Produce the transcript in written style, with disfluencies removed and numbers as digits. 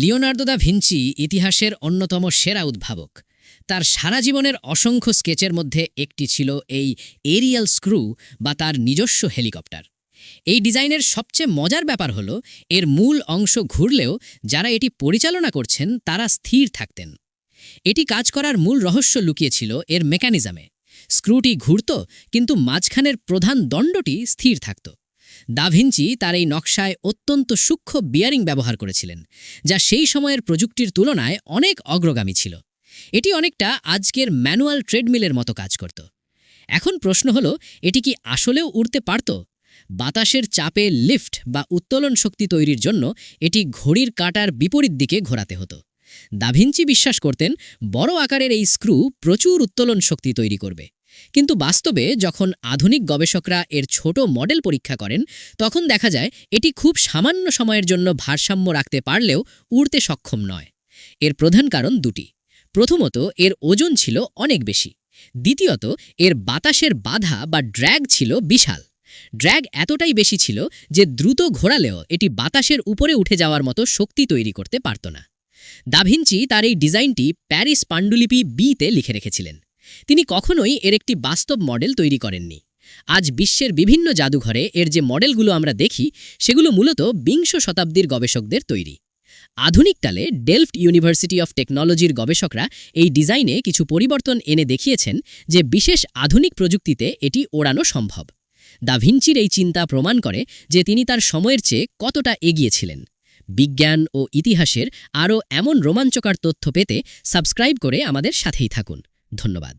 Leonardo da Vinci ইতিহাসের অন্যতম সেরা উদ্ভাবক। তার সারা জীবনের অসংখ্য স্কেচের মধ্যে একটি ছিল এই এরিয়াল স্ক্রু বা তার নিজস্ব হেলিকপ্টার। এই ডিজাইনের সবচেয়ে মজার ব্যাপার হলো এর মূল অংশ ঘুরলেও যারা এটি পরিচালনা করছেন তারা স্থির থাকতেন। এটি কাজ করার মূল রহস্য লুকিয়েছিল এর মেকানিজমে। স্ক্রুটি ঘুরত, কিন্তু মাঝখানের প্রধান দণ্ডটি স্থির থাকত। দা ভিঞ্চি তার এই নকশায় অত্যন্ত সূক্ষ্ম বিয়ারিং ব্যবহার করেছিলেন, যা সেই সময়ের প্রযুক্তির তুলনায় অনেক অগ্রগামী ছিল। এটি অনেকটা আজকের ম্যানুয়াল ট্রেডমিলের মতো কাজ করত। এখন প্রশ্ন হলো, এটি কি আসলেও উড়তে পারত? বাতাসের চাপে লিফট বা উত্তোলন শক্তি তৈরির জন্য এটি ঘড়ির কাঁটার বিপরীত দিকে ঘোরাতে হতো। দা ভিঞ্চি বিশ্বাস করতেন বড় আকারের এই স্ক্রু প্রচুর উত্তোলন শক্তি তৈরি করবে। কিন্তু বাস্তবে যখন আধুনিক গবেষকরা এর ছোট মডেল পরীক্ষা করেন, তখন দেখা যায় এটি খুব সামান্য সময়ের জন্য ভারসাম্য রাখতে পারলেও উড়তে সক্ষম নয়। এর প্রধান কারণ দুটি। প্রথমত, এর ওজন ছিল অনেক বেশি। দ্বিতীয়ত, এর বাতাসের বাধা বা ড্র্যাগ ছিল বিশাল। ড্র্যাগ এতটাই বেশি ছিল যে দ্রুত ঘোরালেও এটি বাতাসের উপরে উঠে যাওয়ার মতো শক্তি তৈরি করতে পারত না। দা ভিঞ্চি তার এই ডিজাইনটি প্যারিস পাণ্ডুলিপি বিতে লিখে রেখেছিলেন। তিনি কখনোই এর একটি বাস্তব মডেল তৈরি করেননি। আজ বিশ্বের বিভিন্ন জাদুঘরে এর যে মডেলগুলো আমরা দেখি, সেগুলো মূলত বিংশ শতাব্দীর গবেষকদের তৈরি। আধুনিককালে ডেলফট ইউনিভার্সিটি অফ টেকনোলজির গবেষকরা এই ডিজাইনে কিছু পরিবর্তন এনে দেখিয়েছেন যে বিশেষ আধুনিক প্রযুক্তিতে এটি ওড়ানো সম্ভব। দা ভিঞ্চির এই চিন্তা প্রমাণ করে যে তিনি তার সময়ের চেয়ে কতটা এগিয়েছিলেন। বিজ্ঞান ও ইতিহাসের আরও এমন রোমাঞ্চকর তথ্য পেতে সাবস্ক্রাইব করে আমাদের সাথেই থাকুন। ধন্যবাদ।